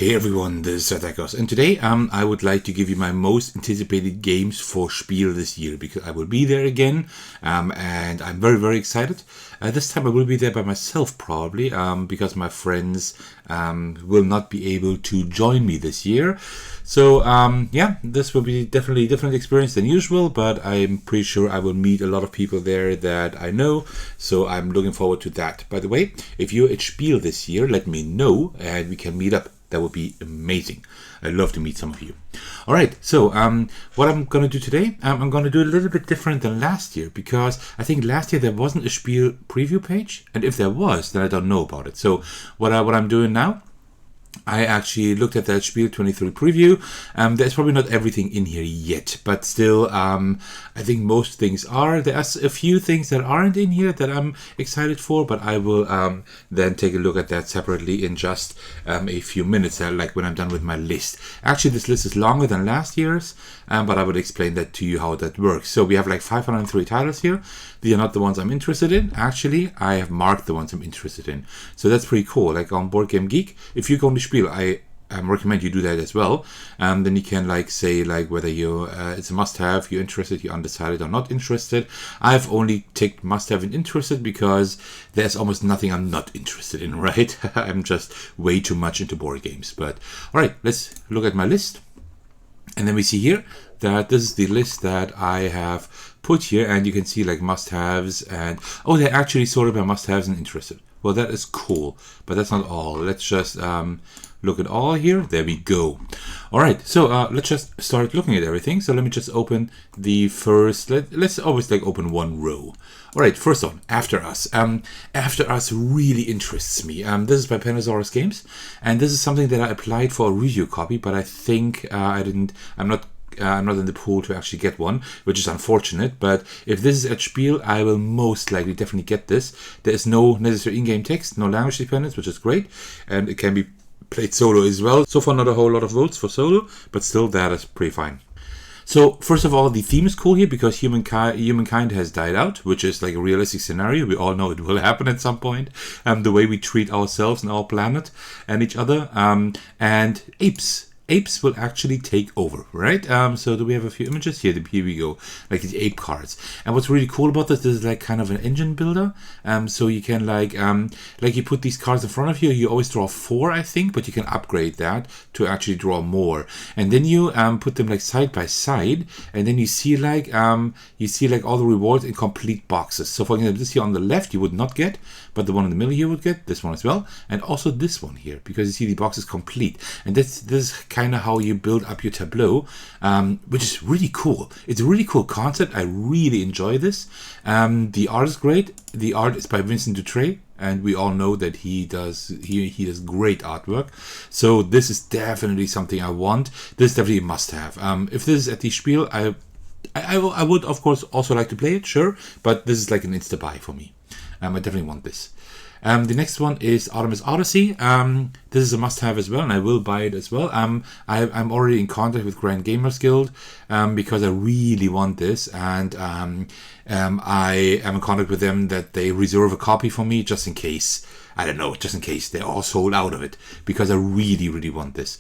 Hey everyone, this is Atakos, and today I would like to give you my most anticipated games for Spiel this year, because I will be there again, and I'm very excited. This time I will be there by myself probably, because my friends will not be able to join me this year. So yeah, this will be definitely a different experience than usual, but I'm pretty sure I will meet a lot of people there that I know, so I'm looking forward to that. By the way, if you're at Spiel this year, let me know and we can meet up. That would be amazing. I'd love to meet some of you. All right, so what I'm going to do today, I'm going to do a little bit different than last year, because I think last year there wasn't a Spiel preview page, and if there was, then I don't know about it. So what I'm doing now, I actually looked at that Spiel 23 preview. There's probably not everything in here yet, but still, I think most things are. There's a few things that aren't in here that I'm excited for, but I will then take a look at that separately in just a few minutes, like when I'm done with my list. Actually, this list is longer than last year's, but I will explain that to you how that works. So we have like 503 titles here. These are not the ones I'm interested in. Actually, I have marked the ones I'm interested in. So that's pretty cool. Like on Board Game Geek, if you go on the Spiel, I recommend you do that as well. Then you can like say like whether you it's a must-have, you're interested, you're undecided or not interested. I've only ticked must-have and interested because there's almost nothing I'm not interested in, right? I'm just way too much into board games. But all right, let's look at my list. And then we see here that this is the list that I have put here, and you can see like must-haves and they're actually sorted by must-haves and interested. Well, that is cool, but that's not all. Let's just look at all here. There we go. All right, so let's just start looking at everything. So let me just open the first. Let's always like open one row. All right, first one, After Us. After Us really interests me. This is by Panasaurus Games, and this is something that I applied for a review copy, but I think I'm not in the pool to actually get one, which is unfortunate. But if this is at Spiel, I will most likely definitely get this. There is no necessary in-game text, no language dependence, which is great, and it can be played solo as well. So far, not a whole lot of votes for solo, but still, that is pretty fine. So first of all, the theme is cool here because humankind has died out, which is like a realistic scenario. We all know it will happen at some point. The way we treat ourselves and our planet and each other, and apes will actually take over, right? So do we have a few images here? Here we go, like the ape cards. And what's really cool about this is like kind of an engine builder. So you can like you put these cards in front of you. You always draw 4, I think, but you can upgrade that to actually draw more. And then you put them like side by side, and then you see like all the rewards in complete boxes. So for example, this here on the left you would not get, but the one in the middle here would get. This one as well, and also this one here, because you see the box is complete. And this is kind of how you build up your tableau, which is really cool. It's a really cool concept. I really enjoy this. The art is great. The art is by Vincent Dutray, and we all know that he does great artwork. So this is definitely something I want. This is definitely a must-have. If this is at the Spiel, I would of course also like to play it, sure, but this is like an insta buy for me. I definitely want this. The next one is Artemis Odyssey. This is a must-have as well, and I will buy it as well. I'm already in contact with Grand Gamers Guild because I really want this, and I am in contact with them that they reserve a copy for me just in case. I don't know, just in case they're all sold out of it, because I really want this.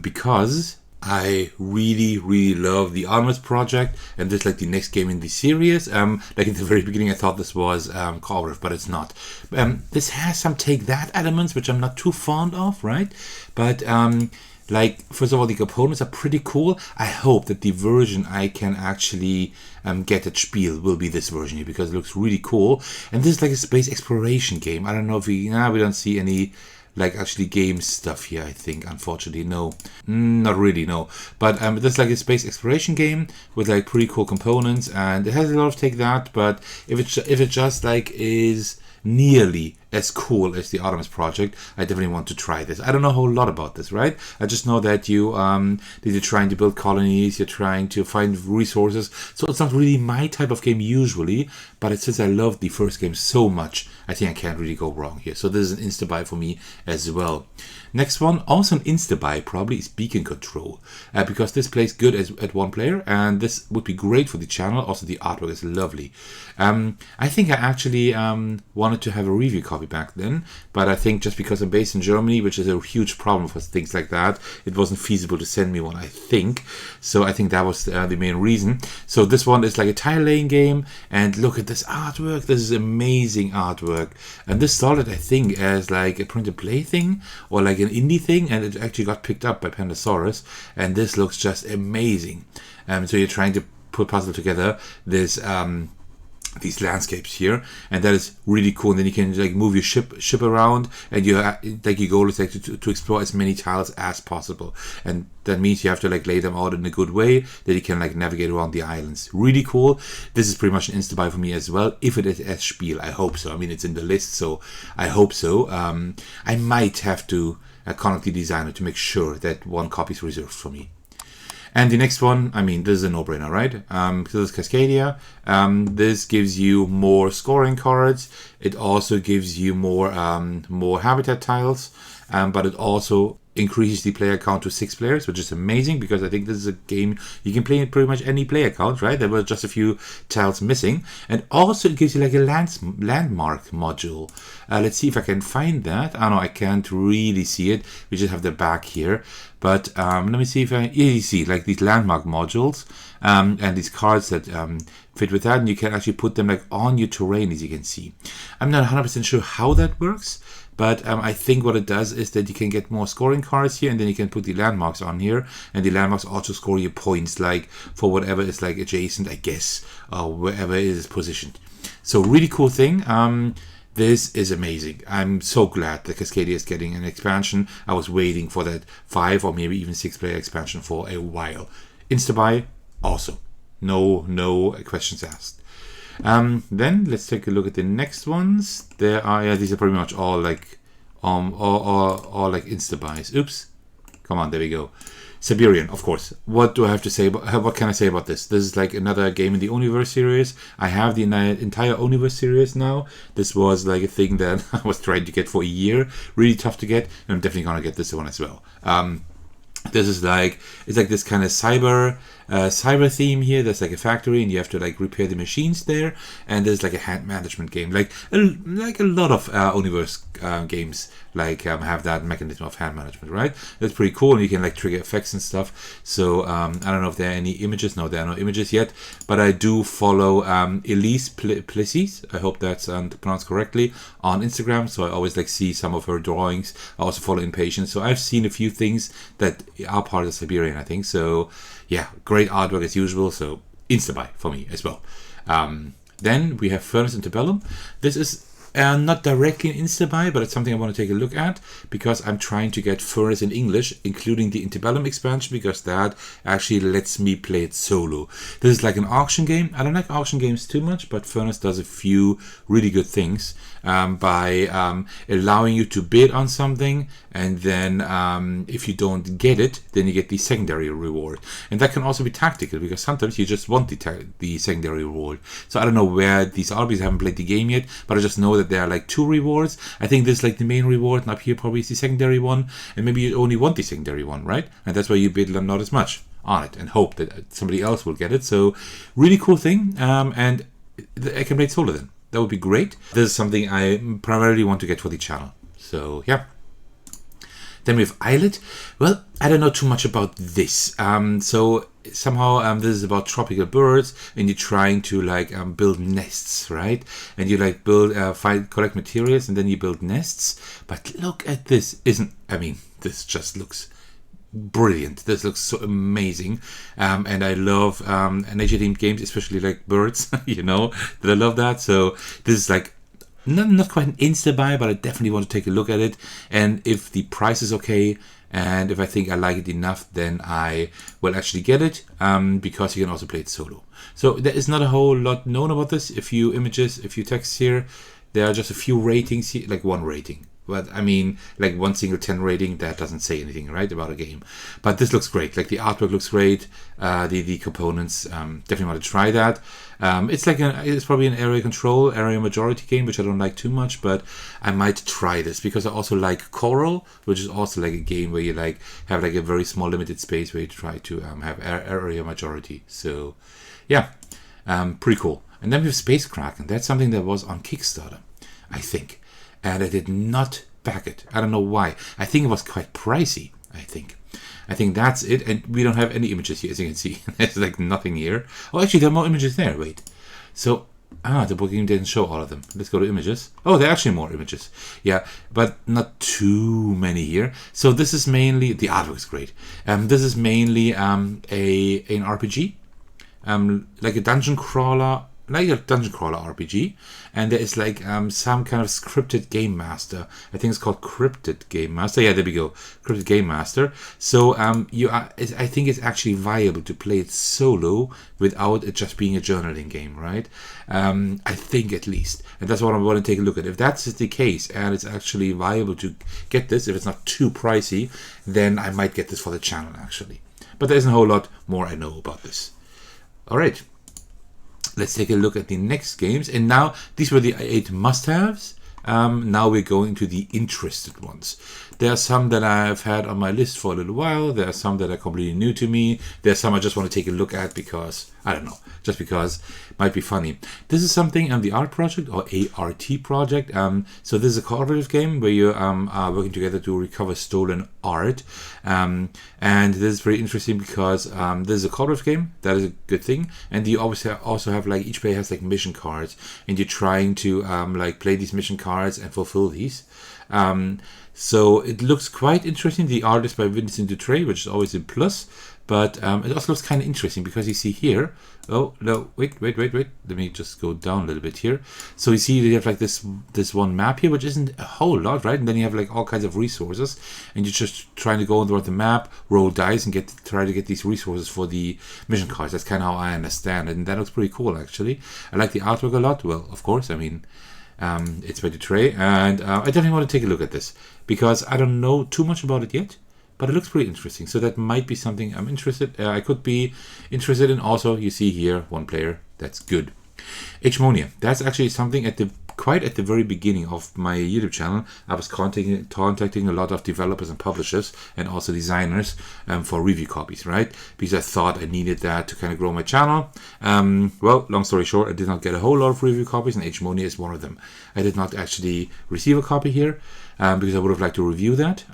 Because I really love the Artemis project, and this is like the next game in the series. Like in the very beginning, I thought this was cooperative, but it's not. This has some take that elements, which I'm not too fond of, right? But like, first of all, the components are pretty cool. I hope that the version I can actually get at Spiel will be this version here, because it looks really cool. And this is like a space exploration game. I don't know if we don't see any like actually game stuff here, I think, unfortunately. No, not really, no. But this is like a space exploration game with like pretty cool components, and it has a lot of take that. But if it just like is nearly as cool as the Artemis project, I definitely want to try this. I don't know a whole lot about this, right? I just know that you're trying to build colonies, you're trying to find resources. So it's not really my type of game usually, but since I loved the first game so much, I think I can't really go wrong here. So this is an insta buy for me as well. Next one, also an insta-buy probably, is Beacon Control, because this plays good at one player, and this would be great for the channel. Also, the artwork is lovely. I think I actually wanted to have a review copy back then, but I think just because I'm based in Germany, which is a huge problem for things like that, it wasn't feasible to send me one, I think. So I think that was the main reason. So this one is like a tile laying game, and look at this artwork. This is amazing artwork, and this started, I think, as like a print and play thing or like an indie thing, and it actually got picked up by Pandasaurus, and this looks just amazing. So you're trying to put puzzle together this these landscapes here, and that is really cool. And then you can like move your ship around, and you like your goal is like to explore as many tiles as possible, and that means you have to like lay them out in a good way that you can like navigate around the islands. Really cool. This is pretty much an insta buy for me as well, if it is as Spiel. I hope so. I mean, it's in the list, so I hope so. I might have to contact the designer to make sure that one copy is reserved for me. And the next one, I mean, this is a no-brainer, right? This is Cascadia. This gives you more scoring cards. It also gives you more habitat tiles, but it also increases the player count to 6 players, which is amazing, because I think this is a game you can play in pretty much any player count, right? There were just a few tiles missing. And also it gives you like a landmark module. Let's see if I can find that. I know I can't really see it. We just have the back here. But let me see if you see like these landmark modules and these cards that fit with that, and you can actually put them like on your terrain, as you can see. I'm not 100% sure how that works, but I think what it does is that you can get more scoring cards here, and then you can put the landmarks on here, and the landmarks also score your points, like for whatever is like adjacent, I guess, or wherever it is positioned. So really cool thing. This is amazing. I'm so glad that Cascadia is getting an expansion. I was waiting for that 5 or maybe even 6 player expansion for a while. Insta-buy, awesome. No questions asked. Then let's take a look at the next ones. There are, yeah, these are pretty much all like all like insta-buys. Oops. Come on, there we go. Cyberion, of course. What do I have to say about, what can I say about this? This is like another game in the Universe series. I have the entire Universe series now. This was like a thing that I was trying to get for a year. Really tough to get, and I'm definitely gonna get this one as well. This is like, it's like this kind of cyber theme here. There's like a factory, and you have to like repair the machines there, and there's like a hand management game, like a lot of Universe games like have that mechanism of hand management, right? That's pretty cool, and you can like trigger effects and stuff. So I don't know if there are any images. No, there are no images yet, but I do follow Elise Plessis, I hope that's pronounced correctly, on Instagram, so I always like see some of her drawings. I also follow Impatience, so I've seen a few things that are part of Cyberion, I think. So yeah, great artwork as usual, so insta-buy for me as well. Then we have Furnace Interbellum. This is not directly an insta-buy, but it's something I want to take a look at, because I'm trying to get Furnace in English, including the Interbellum expansion, because that actually lets me play it solo. This is like an auction game. I don't like auction games too much, but Furnace does a few really good things by allowing you to bid on something, and then if you don't get it, then you get the secondary reward. And that can also be tactical, because sometimes you just want the secondary reward. So I don't know where these are, because I haven't played the game yet, but I just know that there are like 2 rewards. I think this is like the main reward, and up here probably is the secondary one, and maybe you only want the secondary one, right? And that's why you bid not as much on it and hope that somebody else will get it. So really cool thing, and I can play it solo then. That would be great. This is something I primarily want to get for the channel. So yeah. Then we have Islet. Well, I don't know too much about this. So somehow this is about tropical birds, and you're trying to like build nests, right? And you like build, collect materials, and then you build nests. But look at this! I mean, this just looks brilliant. This looks so amazing, and I love nature themed games, especially like birds. You know that I love that. So this is like not quite an insta buy, but I definitely want to take a look at it, and if the price is okay, and if I think I like it enough, then I will actually get it, because you can also play it solo. So there is not a whole lot known about this. A few images, a few texts here. There are just a few ratings here, like 1 rating. But I mean, like one single 10 rating, that doesn't say anything, right, about a game. But this looks great. Like the artwork looks great. The components, definitely want to try that. It's probably an area control, area majority game, which I don't like too much, but I might try this because I also like Coral, which is also like a game where you like have like a very small limited space where you try to have area majority. So yeah, pretty cool. And then we have Space Kraken. That's something that was on Kickstarter, I think. And I did not back it. I don't know why. I think it was quite pricey, I think that's it. And we don't have any images here, as you can see. There's like nothing here. Oh, actually, there are more images there. Wait. So, the book game didn't show all of them. Let's go to images. Oh, there are actually more images. Yeah, but not too many here. So this is mainly, the artwork is great. This is mainly an RPG. Like a dungeon crawler RPG, and there is like some kind of scripted game master. I think it's called Cryptid Game Master. Yeah, there we go, Cryptid Game Master. So I think it's actually viable to play it solo without it just being a journaling game, right? I think at least, and that's what I want to take a look at. If that's the case and it's actually viable to get this, if it's not too pricey, then I might get this for the channel actually. But there isn't a whole lot more I know about this. All right. Let's take a look at the next games. And now, these were the 8 must-haves. Now we're going to the interested ones. There are some that I've had on my list for a little while. There are some that are completely new to me. There are some I just want to take a look at because, I don't know, just because it might be funny. This is something on the ART project, or A.R.T. project. So this is a cooperative game where you are working together to recover stolen art. And this is very interesting because this is a cooperative game. That is a good thing. And you obviously also have, like, each player has like mission cards. And you're trying to like play these mission cards and fulfill these. So it looks quite interesting. The art is by Vincent Dutray, which is always a plus. But it also looks kind of interesting because you see here. Oh, no, wait. Let me just go down a little bit here. So you see you have like this one map here, which isn't a whole lot, right? And then you have like all kinds of resources. And you're just trying to go on the map, roll dice, and try to get these resources for the mission cards. That's kind of how I understand it. And that looks pretty cool, actually. I like the artwork a lot. Well, of course, I mean... it's by Dutray, and I definitely want to take a look at this because I don't know too much about it yet, but it looks pretty interesting. So that might be something I'm interested. I could be interested in. Also, you see here one player. That's good. Agemonia. That's actually something quite at the very beginning of my YouTube channel. I was contacting a lot of developers and publishers and also designers for review copies, right? Because I thought I needed that to kind of grow my channel. Well, long story short, I did not get a whole lot of review copies, and Agemonia is one of them. I did not actually receive a copy here because I would have liked to review that.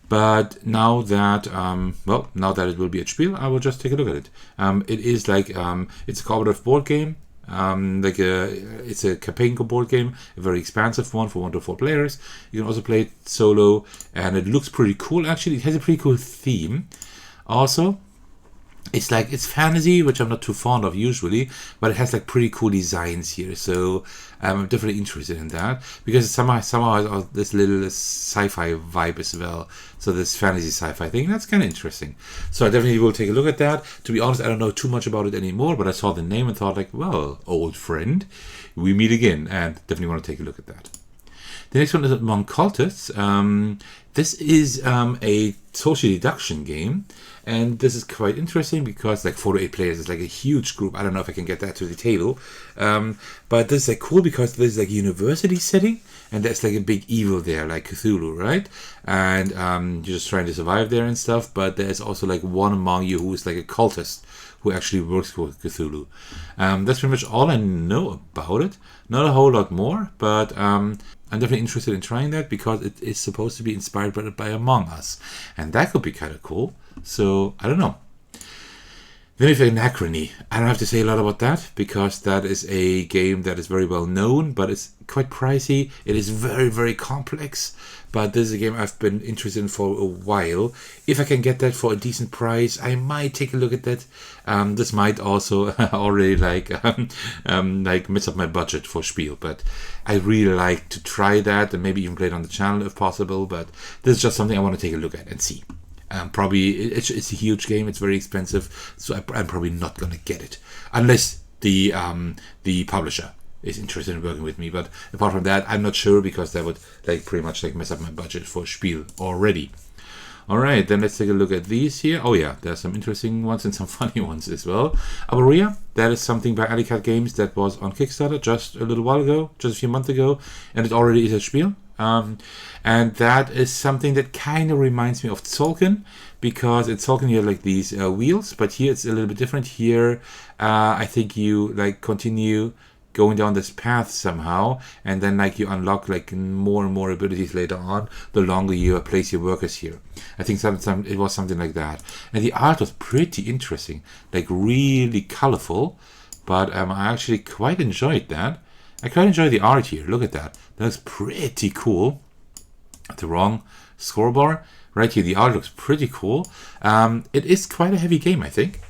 But now that it will be at Spiel, I will just take a look at it. It is like it's a cooperative board game. It's a campaign board game, a very expansive one for 1 to 4 players. You can also play it solo, and it looks pretty cool. Actually, it has a pretty cool theme. Also, it's fantasy, which I'm not too fond of usually, but it has like pretty cool designs here. So I'm definitely interested in that because it somehow has this little sci-fi vibe as well. So this fantasy sci-fi thing, that's kind of interesting. So I definitely will take a look at that. To be honest, I don't know too much about it anymore, but I saw the name and thought like, well, old friend, we meet again, and definitely want to take a look at that. The next one is among Cultists. This is a social deduction game, and this is quite interesting because like 4 to 8 players is like a huge group. I don't know if I can get that to the table, but this is like cool because this is like a university setting, and there's like a big evil there, like Cthulhu, right? And you're just trying to survive there and stuff. But there's also like one among you who is like a cultist who actually works for Cthulhu. That's pretty much all I know about it. Not a whole lot more, but I'm definitely interested in trying that because it is supposed to be inspired by Among Us, and that could be kind of cool. So I don't know. Then we have Anachrony. I don't have to say a lot about that because that is a game that is very well known, but it's quite pricey. It is very, very complex, but this is a game I've been interested in for a while. If I can get that for a decent price, I might take a look at that. This might also already like mess up my budget for Spiel, but I really like to try that and maybe even play it on the channel if possible. But this is just something I want to take a look at and see. Probably it's a huge game. It's very expensive, so I'm probably not gonna get it unless the publisher is interested in working with me. But apart from that, I'm not sure, because that would like pretty much like mess up my budget for Spiel already. All right, then let's take a look at these here. Oh yeah, there's some interesting ones and some funny ones as well. Arborea, that is something by Alley Games that was on Kickstarter just a little while ago, just a few months ago, and it already is a Spiel. And that is something that kind of reminds me of Tzolk'in, because in Tzolk'in you have like these wheels, but here it's a little bit different. Here, I think you like continue going down this path somehow, and then like you unlock like more and more abilities later on the longer you place your workers here. I think it was something like that. And the art was pretty interesting, like really colorful, but I actually quite enjoyed that. I quite enjoy the art here. Look at that. That looks pretty cool. The wrong scoreboard right here. The art looks pretty cool. It is quite a heavy game, I think.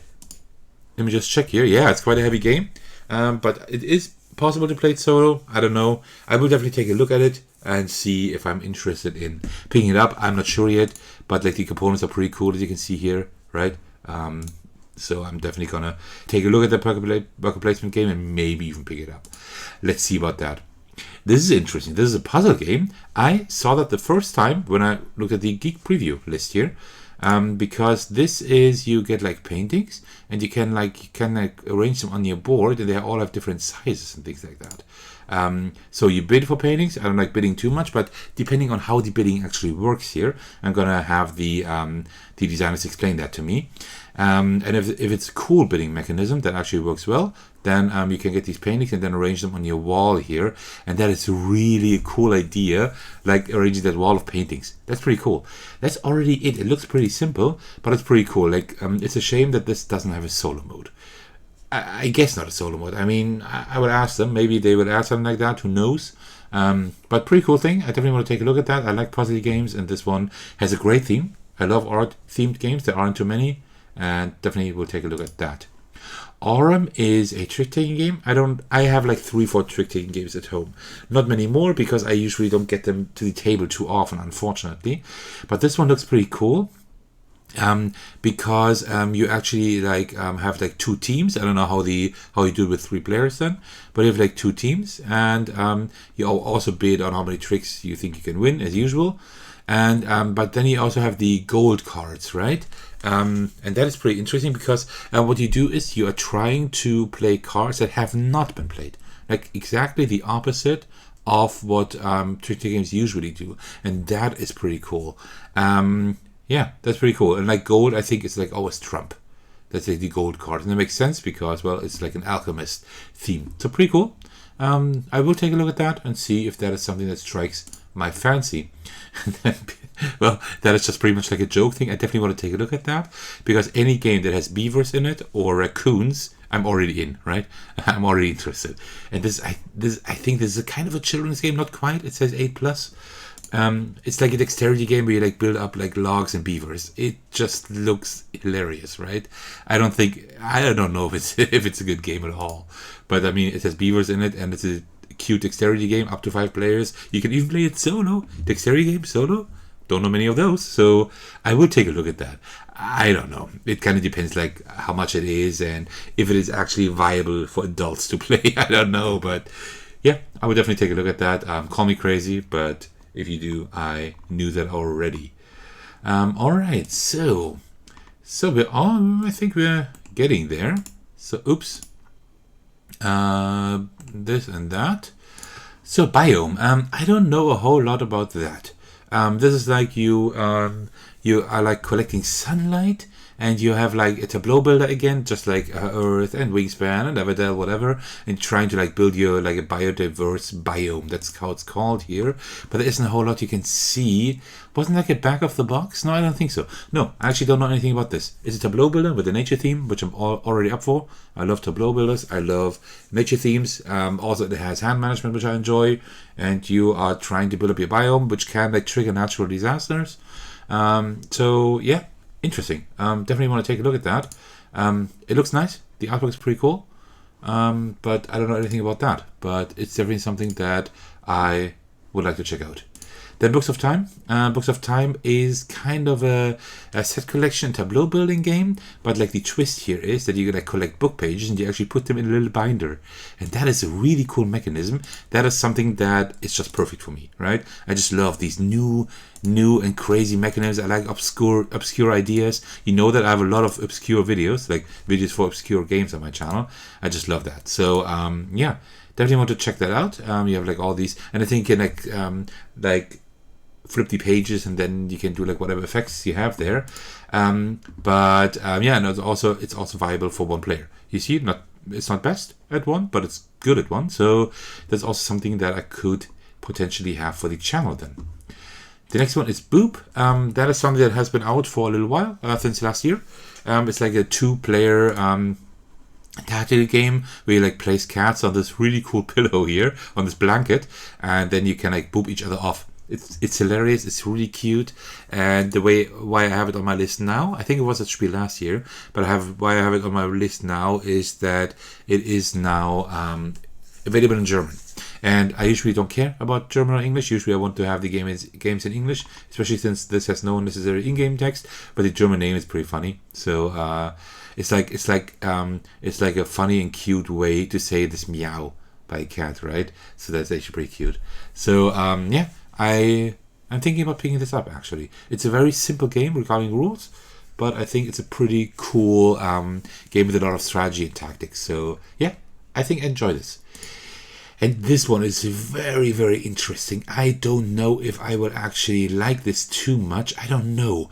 Let me just check here. Yeah, it's quite a heavy game. But it is possible to play it solo. I don't know. I will definitely take a look at it and see if I'm interested in picking it up. I'm not sure yet, but like the components are pretty cool, as you can see here, right? So I'm definitely gonna take a look at the worker placement game and maybe even pick it up. Let's see about that. This is interesting. This is a puzzle game. I saw that the first time when I looked at the Geek Preview list here. Because this is, you get like paintings and you can arrange them on your board, and they all have different sizes and things like that. So you bid for paintings. I don't like bidding too much, but depending on how the bidding actually works here, I'm gonna have the designers explain that to me. And if it's a cool bidding mechanism that actually works well, then you can get these paintings and then arrange them on your wall here. And that is really a cool idea, like arranging that wall of paintings. That's pretty cool. That's already it. It looks pretty simple, but it's pretty cool. Like it's a shame that this doesn't have a solo mode. I guess not a solo mode. I mean, I would ask them. Maybe they would add something like that. Who knows? But pretty cool thing. I definitely want to take a look at that. I like puzzle games, and this one has a great theme. I love art-themed games. There aren't too many. And definitely we'll take a look at that. Aurum is a trick-taking game. I have like 3-4 trick-taking games at home. Not many more, because I usually don't get them to the table too often, unfortunately. But this one looks pretty cool. Because you actually like have like 2 teams. I don't know how you do it with 3 players then, but you have like 2 teams, and you also bid on how many tricks you think you can win, as usual. And but then you also have the gold cards, right? And that is pretty interesting, because what you do is you are trying to play cards that have not been played, like exactly the opposite of what trick games usually do, and that is pretty cool. Yeah, that's pretty cool. And like gold, I think it's like always trump. That's like the gold card, and it makes sense because, well, it's like an alchemist theme. So pretty cool. I will take a look at that and see if that is something that strikes my fancy. And then, well, that is just pretty much like a joke thing. I definitely want to take a look at that, because any game that has beavers in it or raccoons, I'm already in, right? I'm already interested. And I think this is a kind of a children's game, not quite. It says 8+. It's like a dexterity game where you like build up like logs and beavers. It just looks hilarious, right? I don't know if it's a good game at all. But I mean, it has beavers in it, and it's a cute dexterity game up to 5 players. You can even play it solo. Dexterity game solo? Don't know many of those, so I will take a look at that. I don't know. It kind of depends like how much it is and if it is actually viable for adults to play. I don't know, but yeah, I would definitely take a look at that. Call me crazy, but if you do, I knew that already. All right, so I think we're getting there. So, oops. This and that. So, Biome. I don't know a whole lot about that. This is like you are like collecting sunlight, and you have like a tableau builder again, just like Earth and Wingspan and Everdell, whatever, and trying to like build your like a biodiverse biome. That's how it's called here. But there isn't a whole lot you can see. Wasn't like a back of the box? No, I don't think so. No, I actually don't know anything about this. It's a tableau builder with a nature theme, which I'm already up for. I love tableau builders. I love nature themes. Also, it has hand management, which I enjoy. And you are trying to build up your biome, which can like trigger natural disasters. So yeah, interesting. Definitely want to take a look at that. It looks nice. The artwork is pretty cool. But I don't know anything about that. But it's definitely something that I would like to check out. Then Books of Time. Books of Time is kind of a set collection tableau building game, but like the twist here is that you like collect book pages and you actually put them in a little binder, and that is a really cool mechanism. That is something that is just perfect for me, right? I just love these new and crazy mechanisms. I like obscure ideas. You know that I have a lot of obscure videos, like videos for obscure games on my channel. I just love that. So yeah, definitely want to check that out. You have like all these, and I think you can like flip the pages and then you can do like whatever effects you have there. But yeah, and it's also viable for one player. You see, it's not best at one, but it's good at one. So that's also something that I could potentially have for the channel then. The next one is Boop. That is something that has been out for a little while, since last year. It's like a 2-player tactical game where you like place cats on this really cool pillow here, on this blanket, and then you can like boop each other off. It's hilarious. It's really cute, and why I have it on my list now, I think it was at Spiel last year, but why I have it on my list now is that it is now available in German. And I usually don't care about German or English. Usually I want to have the games in English, especially since this has no necessary in-game text. But the German name is pretty funny. So it's like a funny and cute way to say this meow by a cat, right? So that's actually pretty cute. So yeah, I'm thinking about picking this up actually. It's a very simple game regarding rules, but I think it's a pretty cool game with a lot of strategy and tactics. So yeah, I think I enjoy this. And this one is very, very interesting. I don't know if I will actually like this too much. I don't know.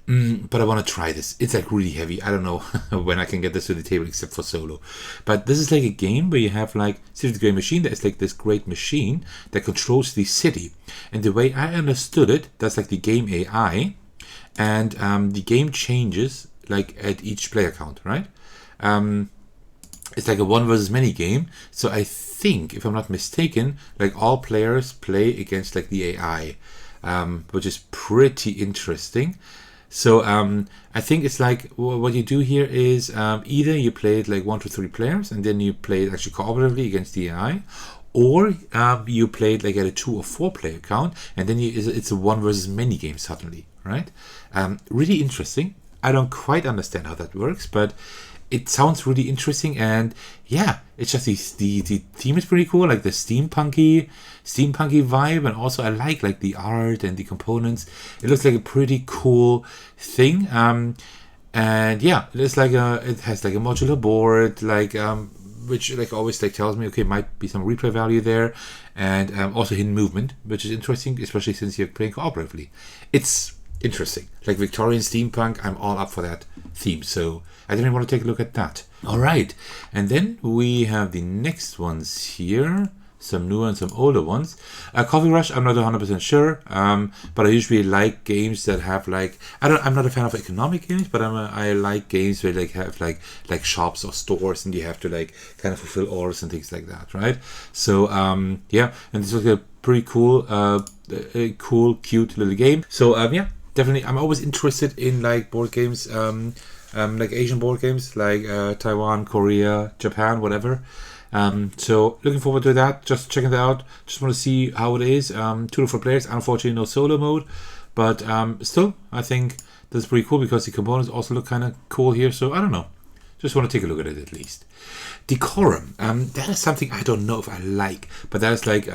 But I want to try this. It's like really heavy. I don't know when I can get this to the table except for solo. But this is like a game where you have like City Great Machine. There's like this great machine that controls the city. And the way I understood it, that's like the game AI. And the game changes like at each player count, right? It's like a one versus many game. So I think, if I'm not mistaken, like all players play against like the AI, which is pretty interesting. So I think it's like what you do here is either you play it like 1 to 3 players and then you play it actually cooperatively against the AI, or you play it like at a 2 or 4 player count and then it's a one versus many game suddenly, right? Really interesting. I don't quite understand how that works, but it sounds really interesting, and yeah, it's just the theme is pretty cool, like the steampunky vibe, and also I like the art and the components. It looks like a pretty cool thing, and yeah, it has like a modular board, which like always like tells me okay, might be some replay value there, and also hidden movement, which is interesting, especially since you're playing cooperatively. It's interesting, like Victorian steampunk. I'm all up for that theme, so I definitely want to take a look at that. All right, and then we have the next ones here, some newer and some older ones. Coffee Rush, I'm not 100% sure, but I usually like games that have like I'm not a fan of economic games, but I like games where have like shops or stores and you have to like kind of fulfill orders and things like that, right? So yeah, and this was a pretty cool, cute little game. So yeah, definitely, I'm always interested in like board games, like Asian board games, like Taiwan, Korea, Japan, whatever. So looking forward to that. Just checking that out. Just want to see how it is. 2 to 4 players. Unfortunately, no solo mode, but still, I think that's pretty cool because the components also look kind of cool here. So I don't know. Just want to take a look at it at least. Decorum. That is something I don't know if I like, but that is like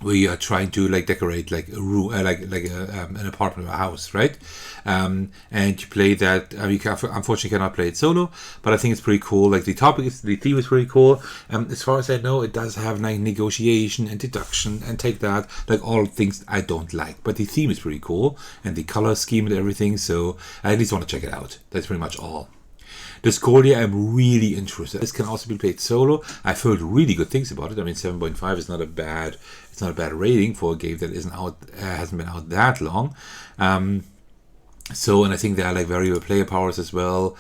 where you are trying to like decorate like a room, an apartment or a house, right? And you play that. You unfortunately cannot play it solo, but I think it's pretty cool. Like the theme is pretty cool. As far as I know, it does have like negotiation and deduction and take that, like all things I don't like. But the theme is pretty cool and the color scheme and everything. So I at least want to check it out. That's pretty much all. Discordia, I'm really interested. This can also be played solo. I've heard really good things about it. I mean, 7.5 is not a bad rating for a game that hasn't been out that long. So, and I think there are like variable player powers as well.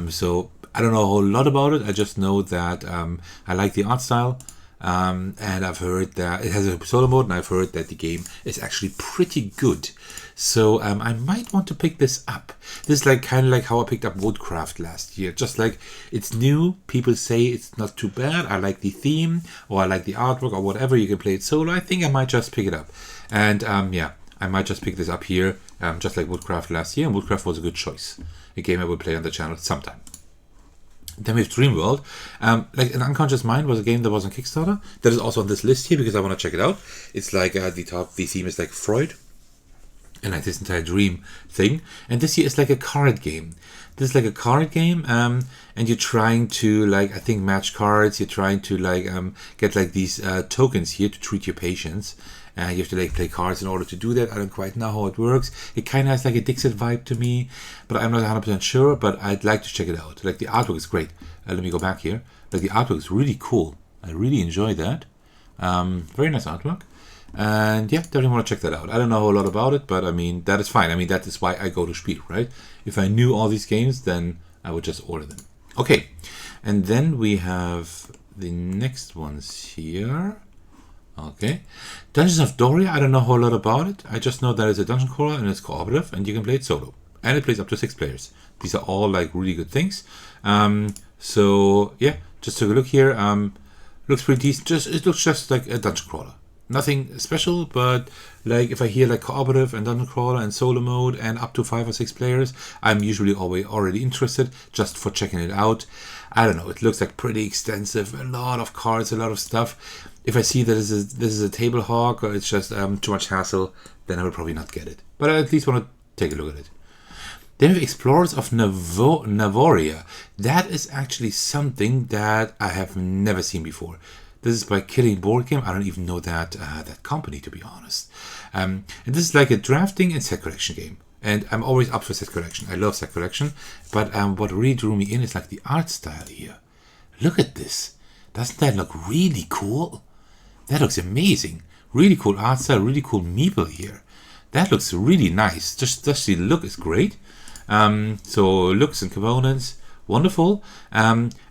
So I don't know a whole lot about it. I just know that I like the art style. And I've heard that it has a solo mode, and I've heard that the game is actually pretty good. So I might want to pick this up. This is like kind of like how I picked up Woodcraft last year. Just like it's new, people say it's not too bad. I like the theme, or I like the artwork, or whatever. You can play it solo. I think I might just pick it up. And yeah, I might just pick this up here, just like Woodcraft last year, and Woodcraft was a good choice. A game I will play on the channel sometime. Then we have Dreamworld. Like An Unconscious Mind was a game that was on Kickstarter. That is also on this list here because I want to check it out. It's like the theme is like Freud. And like this entire dream thing. And this here is like a card game. This is like a card game, and you're trying to like, I think, match cards. You're trying to like get like these tokens here to treat your patients. You have to like play cards in order to do that. I don't quite know how it works. It kind of has like a Dixit vibe to me, but I'm not 100% sure. But I'd like to check it out. Like the artwork is great. Let me go back here. Like the artwork is really cool. I really enjoy that. Very nice artwork. And yeah, definitely want to check that out. I don't know a whole lot about it, but I mean, that is fine. I mean, that is why I go to Spiel, right? If I knew all these games, then I would just order them. Okay, and then we have the next ones here. Okay, Dungeons of Doria. I don't know a whole lot about it. I just know that it's a dungeon crawler and it's cooperative, and you can play it solo. And it plays up to 6 players. These are all like really good things. So yeah, just took a look here. Looks pretty decent. It looks just like a dungeon crawler. Nothing special, but like if I hear like cooperative and dungeon crawler and solo mode and up to 5 or 6 players, I'm usually already interested just for checking it out. I don't know, it looks like pretty extensive, a lot of cards, a lot of stuff. If I see that this is a table hog or it's just too much hassle, then I will probably not get it. But I at least want to take a look at it. Then we have Explorers of Navoria. That is actually something that I have never seen before. This is by Killing Board Game. I don't even know that company, to be honest. And this is like a drafting and set collection game. And I'm always up for set collection. I love set collection. But what really drew me in is like the art style here. Look at this. Doesn't that look really cool? That looks amazing. Really cool art style. Really cool meeple here. That looks really nice. Just the look is great. So looks and components, wonderful.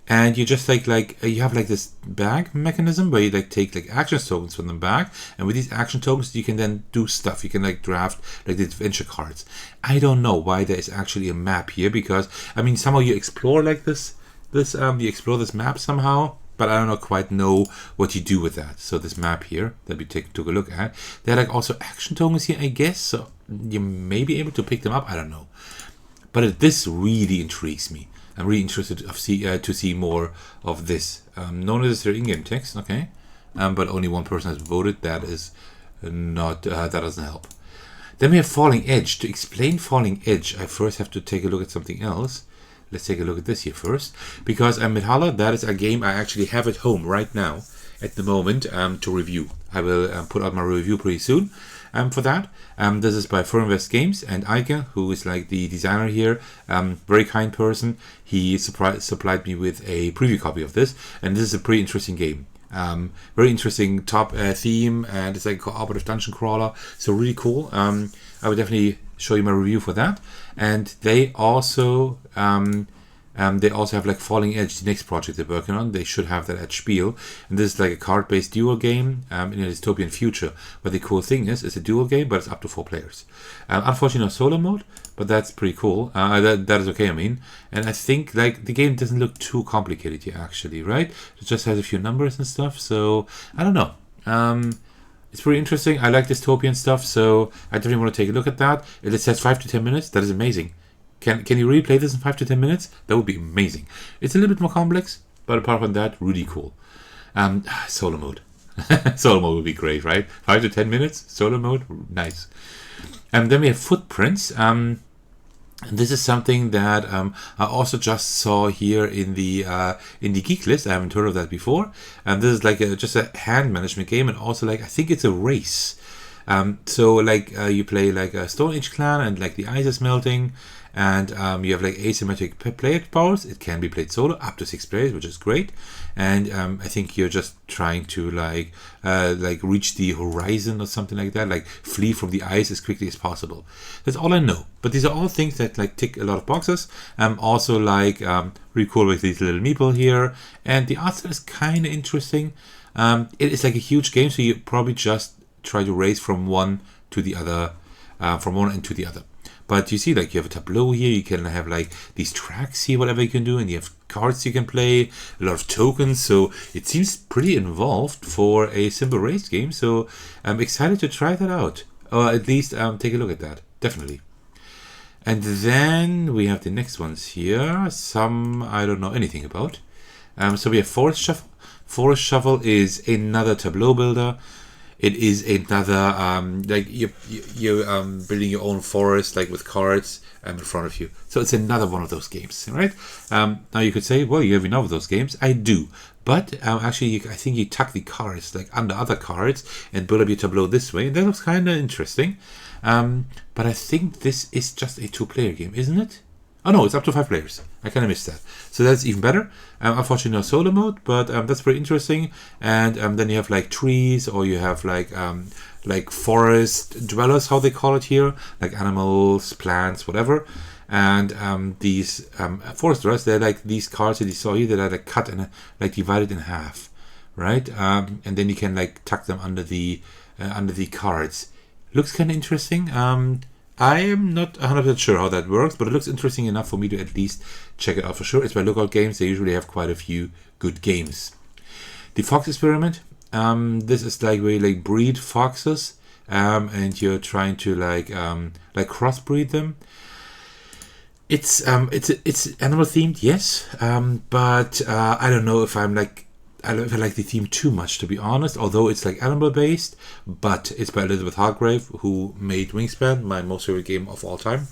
And you just you have like this bag mechanism where you like take like action tokens from the bag, and with these action tokens you can then do stuff. You can like draft like the adventure cards. I don't know why there is actually a map here, because I mean somehow you explore like you explore this map somehow, but I don't quite know what you do with that. So this map here that we took a look at, there are like also action tokens here, I guess. So you may be able to pick them up. I don't know, but this really intrigues me. I'm really interested to see more of this. No necessary in-game text, okay, but only one person has voted. That is not that doesn't help. Then we have Falling Edge. To explain Falling Edge, I first have to take a look at something else. Let's take a look at this here first, because Midhalla, that is a game I actually have at home right now at the moment to review. I will put out my review pretty soon. For that. This is by Firmwest Games, and Eike, who is like the designer here, very kind person. He supplied me with a preview copy of this, and this is a pretty interesting game. Very interesting top theme, and it's like a cooperative dungeon crawler, so really cool. I would definitely show you my review for that. And they also have like Falling Edge, the next project they're working on. They should have that at Spiel. And this is like a card-based duo game in a dystopian future. But the cool thing is, it's a duo game, but it's up to 4 players. Unfortunately, no solo mode, but that's pretty cool. That is okay, I mean. And I think like the game doesn't look too complicated here, actually, right? It just has a few numbers and stuff. So I don't know. It's pretty interesting. I like dystopian stuff, so I definitely want to take a look at that. It says 5 to 10 minutes. That is amazing. Can you really play this in 5 to 10 minutes? That would be amazing. It's a little bit more complex, but apart from that, really cool. Solo mode. Solo mode would be great, right? 5 to 10 minutes, solo mode, nice. And then we have Footprints. This is something that I also just saw here in the geek list. I haven't heard of that before. And this is like just a hand management game, and also like I think it's a race. So like you play like a Stone Age clan, and like the ice is melting. And you have like asymmetric player powers. It can be played solo, up to 6 players, which is great. And I think you're just trying to like reach the horizon or something like that, like flee from the ice as quickly as possible. That's all I know. But these are all things that like tick a lot of boxes. Also like really cool with these little meeple here, and the art style is kind of interesting. It is like a huge game, so you probably just try to race from one to the other, from one end to the other. But you see, like, you have a tableau here. You can have like these tracks here, whatever you can do, and you have cards you can play, a lot of tokens. So it seems pretty involved for a simple race game. So I'm excited to try that out, or at least take a look at that. Definitely. And then we have the next ones here. Some I don't know anything about. So we have Forest Shuffle. Forest Shuffle is another tableau builder. It is another like you're building your own forest, like with cards in front of you. So it's another one of those games, right? Now you could say, well, you have enough of those games. I do, but actually, I think you tuck the cards like under other cards and build up your tableau this way. That looks kind of interesting. But I think this is just a 2-player game, isn't it? Oh no, it's up to 5 players. I kind of missed that. So that's even better. Unfortunately, no solo mode, but that's pretty interesting. And then you have like trees, or you have like forest dwellers, how they call it here, like animals, plants, whatever. And these forest dwellers, they're like these cards that you saw here that are like cut and like divided in half, right? And then you can like tuck them under the cards. Looks kind of interesting. I am not 100% sure how that works, but it looks interesting enough for me to at least check it out for sure. It's by Lookout Games. They usually have quite a few good games. The Fox Expiriment. This is like where you like breed foxes, and you're trying to like crossbreed them. It's animal themed, yes, but I don't know if I like the theme too much, to be honest, although it's like animal based, but it's by Elizabeth Hargrave, who made Wingspan, my most favorite game of all time.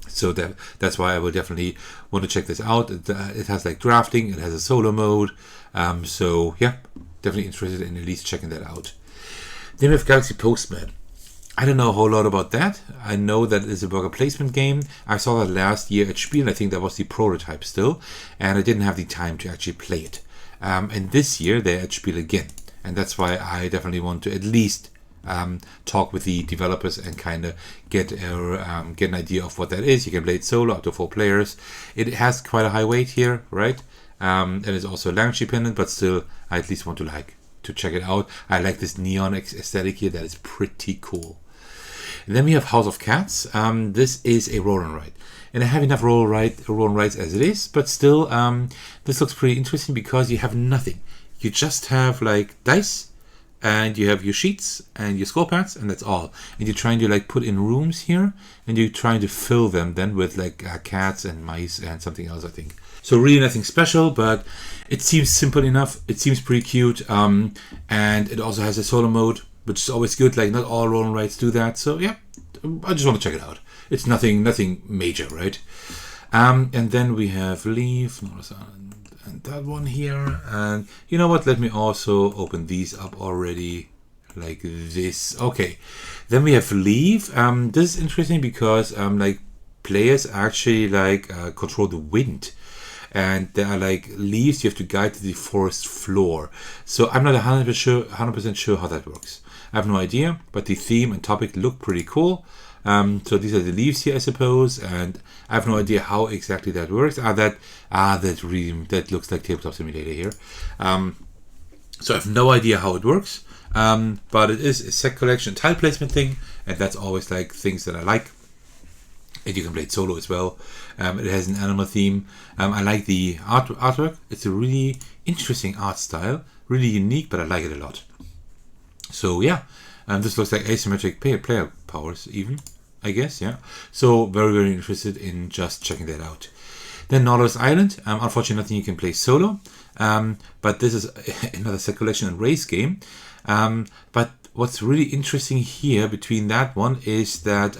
So that's why I will definitely want to check this out. It has like drafting, it has a solo mode. So yeah, definitely interested in at least checking that out. Then we have Galaxy Postman. I don't know a whole lot about that. I know that it's a worker placement game. I saw that last year at Spiel. I think that was the prototype still, and I didn't have the time to actually play it. And this year they're at Spiel again, and that's why I definitely want to at least talk with the developers and kind of get an idea of what that is. You can play it solo up to 4 players. It has quite a high weight here, right? And it's also language dependent, but still I at least want to check it out. I like this neon aesthetic here. That is pretty cool. And then we have House of Cats. This is a roll and write. And I have enough roll and writes as it is, but still, this looks pretty interesting because you have nothing. You just have like dice, and you have your sheets and your score pads, and that's all. And you're trying to like put in rooms here, and you're trying to fill them then with like cats and mice and something else, I think. So really nothing special, but it seems simple enough. It seems pretty cute, and it also has a solo mode, which is always good. Like not all roll and writes do that, so yeah, I just want to check it out. It's nothing major, right? And then we have Leaf, and that one here. And you know what? Let me also open these up already, like this. Okay. Then we have Leaf. This is interesting because like players actually like control the wind, and there are like leaves you have to guide to the forest floor. So I'm not 100% sure how that works. I have no idea, but the theme and topic look pretty cool. So these are the leaves here, I suppose, and I have no idea how exactly that works. That looks like Tabletop Simulator here. So I have no idea how it works, but it is a set collection tile placement thing, and that's always like things that I like. And you can play it solo as well. It has an animal theme. I like the artwork. It's a really interesting art style, really unique, but I like it a lot. So yeah, this looks like asymmetric player powers even, I guess, yeah. So very, very interested in just checking that out. Then Nautilus Island. Unfortunately, nothing you can play solo, but this is another set collection and race game. But what's really interesting here between that one is that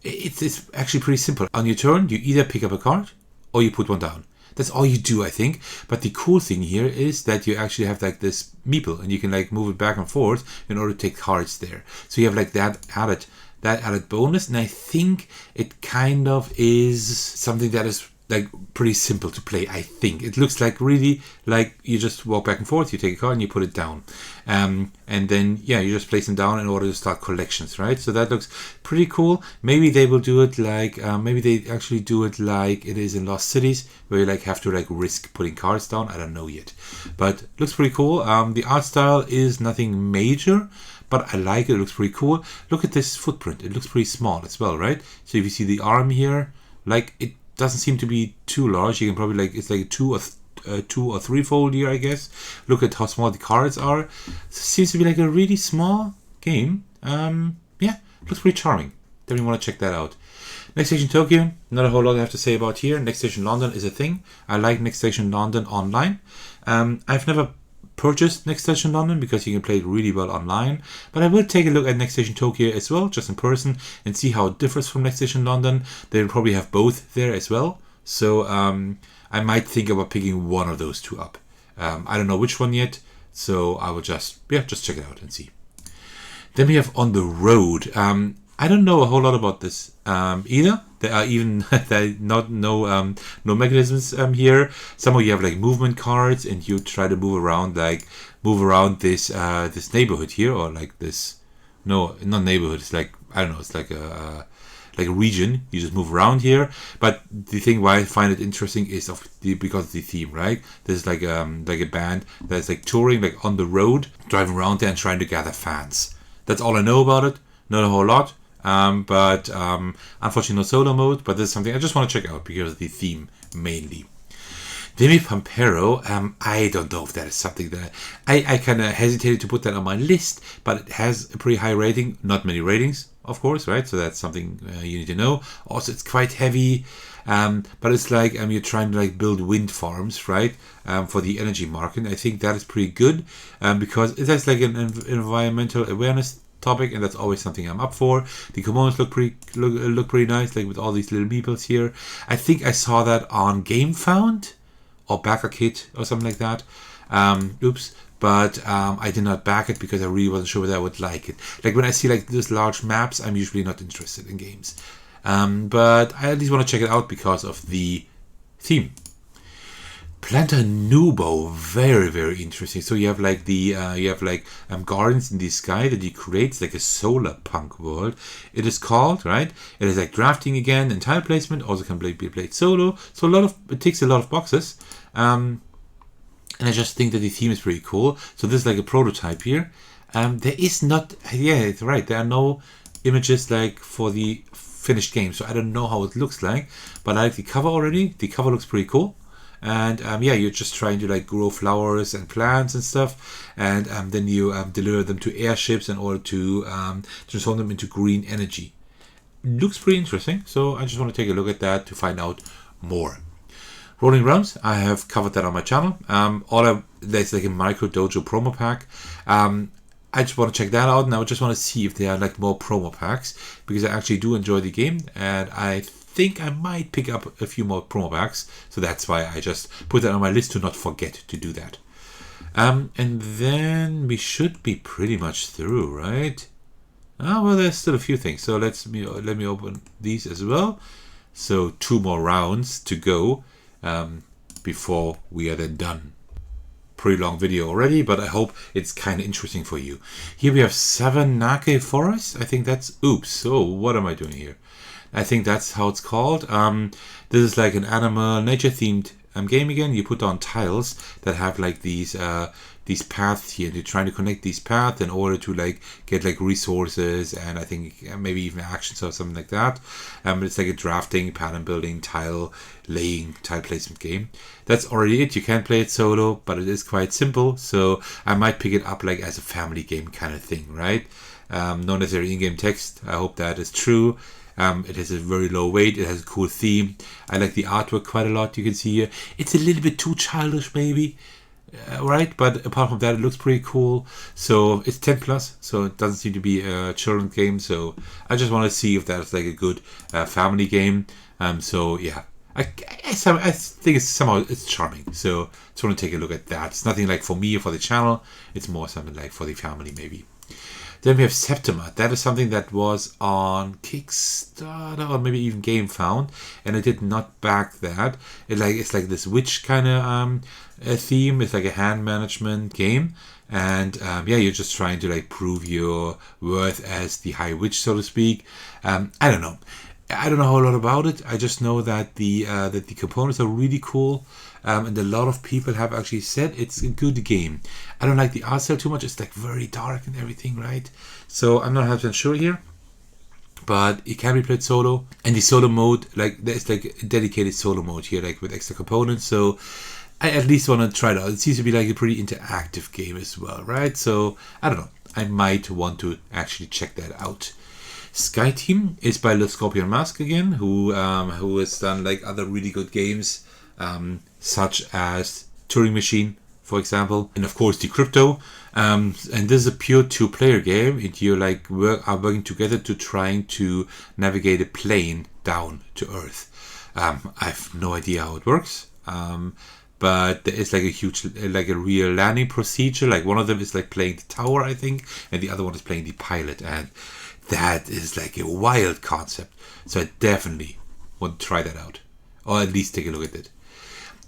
it's actually pretty simple. On your turn, you either pick up a card or you put one down. That's all you do, I think. But the cool thing here is that you actually have like this meeple, and you can like move it back and forth in order to take cards there. So you have like that added bonus, and I think it kind of is something that is like pretty simple to play. I think it looks like really like you just walk back and forth, you take a card and you put it down, and then yeah, you just place them down in order to start collections, right? So that looks pretty cool. Maybe they will do it like maybe they actually do it like it is in Lost Cities, where you like have to like risk putting cards down. I don't know yet, but it looks pretty cool. The art style is nothing major, but I like it. It looks pretty cool. Look at this footprint. It looks pretty small as well, right? So if you see the arm here, like it doesn't seem to be too large. You can probably like, it's like two or three fold here, I guess. Look at how small the cards are. It seems to be like a really small game. Yeah, looks pretty charming. Definitely want to check that out. Next Station Tokyo, not a whole lot I have to say about here. Next Station London is a thing. I like Next Station London online. I've never purchased Next Station London because you can play it really well online, but I will take a look at Next Station Tokyo as well, just in person, and see how it differs from Next Station London. They'll probably have both there as well, so I might think about picking one of those two up. I don't know which one yet, so I will just check it out and see. Then we have On the Road. I don't know a whole lot about this either. There are even no mechanisms here. Somehow you have like movement cards, and you try to move around this this neighborhood here, or like this. No, not neighborhood. It's like, I don't know. It's like a region. You just move around here. But the thing why I find it interesting is because of the theme, right? There's like a band that's like touring like on the road, driving around there and trying to gather fans. That's all I know about it. Not a whole lot. But unfortunately no solo mode, but this is something I just want to check out because of the theme mainly. Then we Pampero. I don't know if that is something that I kind of hesitated to put that on my list, but it has a pretty high rating. Not many ratings, of course, right? So that's something you need to know. Also, it's quite heavy, but it's like you're trying to like build wind farms, right? For the energy market. I think that is pretty good because it has like an environmental awareness topic, and that's always something I'm up for. The components look pretty nice, like with all these little meeples here. I think I saw that on GameFound or Backer Kit or something like that. But I did not back it because I really wasn't sure whether I would like it. Like when I see like those large maps, I'm usually not interested in games. But I at least want to check it out because of the theme. Planta Nubo, very, very interesting. So you have like gardens in the sky that you create. It's like a solar punk world. It is called, right? It is like drafting again and tile placement. Also can be played solo. So it ticks a lot of boxes. And I just think that the theme is pretty cool. So this is like a prototype here. There is not, yeah, it's right. There are no images like for the finished game. So I don't know how it looks like, but I like the cover already. The cover looks pretty cool. And yeah, you're just trying to like grow flowers and plants and stuff, and then you deliver them to airships in order to transform them into green energy. Looks pretty interesting, so I just want to take a look at that to find out more. Rolling Realms, I have covered that on my channel. There's like a micro dojo promo pack. I just want to check that out, and I just want to see if there are like more promo packs, because I actually do enjoy the game, and I think I might pick up a few more promo packs, so that's why I just put that on my list to not forget to do that. And then we should be pretty much through, right? Oh, well, there's still a few things, so let me open these as well. So 2 more rounds to go before we are then done. Pretty long video already, but I hope it's kind of interesting for you. Here we have Savernake Forest. I think that's, oops, so what am I doing here? I think that's how it's called. This is like an animal nature themed game again. You put down tiles that have like these paths here. You're trying to connect these paths in order to like get like resources, and I think maybe even actions or something like that. It's like a drafting, pattern building, tile laying, tile placement game. That's already it. You can play it solo, but it is quite simple. So I might pick it up like as a family game kind of thing, right? No necessarily in-game text. I hope that is true. It has a very low weight. It has a cool theme. I like the artwork quite a lot. You can see here. It's a little bit too childish, maybe. Right? But apart from that, it looks pretty cool. So it's 10 plus. So it doesn't seem to be a children's game. So I just want to see if that's like a good family game. So yeah. I think it's charming. So just want to take a look at that. It's nothing like for me or for the channel. It's more something like for the family maybe. Then we have Septima. That is something that was on Kickstarter or maybe even GameFound, and I did not back that. It's like this witch kind of theme. It's like a hand management game, and you're just trying to like prove your worth as the High Witch, so to speak. I don't know. I don't know a whole lot about it. I just know that the components are really cool. And a lot of people have actually said it's a good game. I don't like the art style too much. It's like very dark and everything, right? So I'm not 100% sure here. But it can be played solo. And the solo mode, like there's like a dedicated solo mode here, like with extra components. So I at least want to try it out. It seems to be like a pretty interactive game as well, right? So I don't know. I might want to actually check that out. Sky Team is by Le Scorpion Mask again, who has done like other really good games. Such as Turing Machine, for example, and of course the Crypto. And this is a pure two-player game, and you like are working together to trying to navigate a plane down to Earth. I have no idea how it works, but there is like a huge, like a real landing procedure. Like one of them is like playing the tower, I think, and the other one is playing the pilot, and that is like a wild concept. So I definitely want to try that out, or at least take a look at it.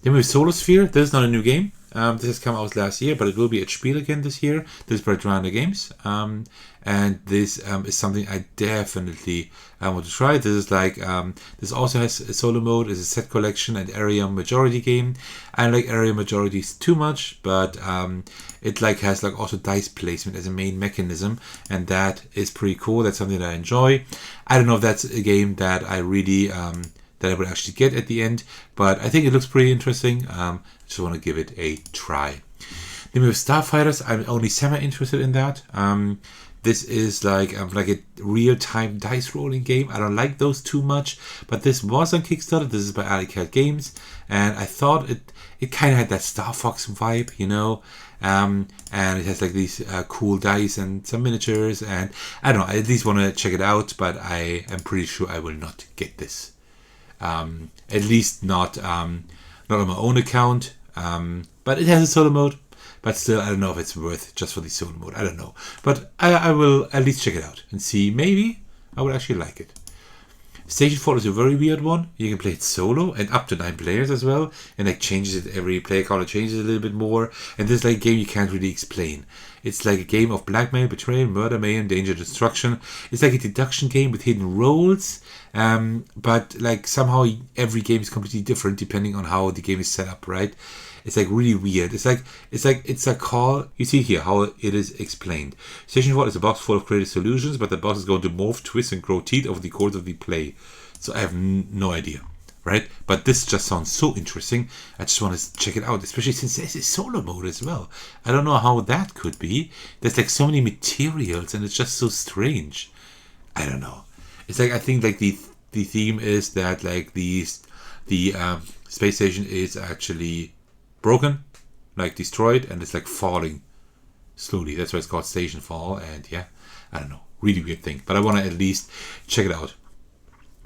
Then we have Solar Sphere. This is not a new game. This has come out last year, but it will be at Spiel again this year. This is by Dranda Games. And this is something I definitely want to try. This is like, this also has a solo mode, it's a set collection and area majority game. I don't like area majorities too much, but it like has like also dice placement as a main mechanism, and that is pretty cool. That's something that I enjoy. I don't know if that's a game that I really that I would actually get at the end, but I think it looks pretty interesting. Just want to give it a try. Then we have Starfighters. I'm only semi-interested in that. This is like a real-time dice rolling game. I don't like those too much, but this was on Kickstarter. This is by A.R.T Games, and I thought it kind of had that Star Fox vibe, you know. And it has like these cool dice and some miniatures, and I don't know. I at least want to check it out, but I am pretty sure I will not get this. At least not on my own account. But it has a solo mode. But still, I don't know if it's worth just for the solo mode. I don't know. But I will at least check it out and see. Maybe I would actually like it. Stationfall is a very weird one. You can play it solo and up to 9 players as well. And like changes it every player count. It changes it a little bit more. And this is like a game you can't really explain. It's like a game of blackmail, betrayal, murder, mayhem, danger, destruction. It's like a deduction game with hidden roles. But like somehow every game is completely different depending on how the game is set up, right? It's like really weird. It's a call. You see here how it is explained. Stationfall is a box full of creative solutions, but the box is going to morph, twist, and grow teeth over the course of the play. So I have no idea, right? But this just sounds so interesting. I just want to check it out, especially since there's a solo mode as well. I don't know how that could be. There's like so many materials, and it's just so strange. I don't know. It's like I think like the theme is that like the space station is actually broken, like destroyed, and it's like falling slowly. That's why it's called Stationfall. And yeah, I don't know, really weird thing. But I want to at least check it out.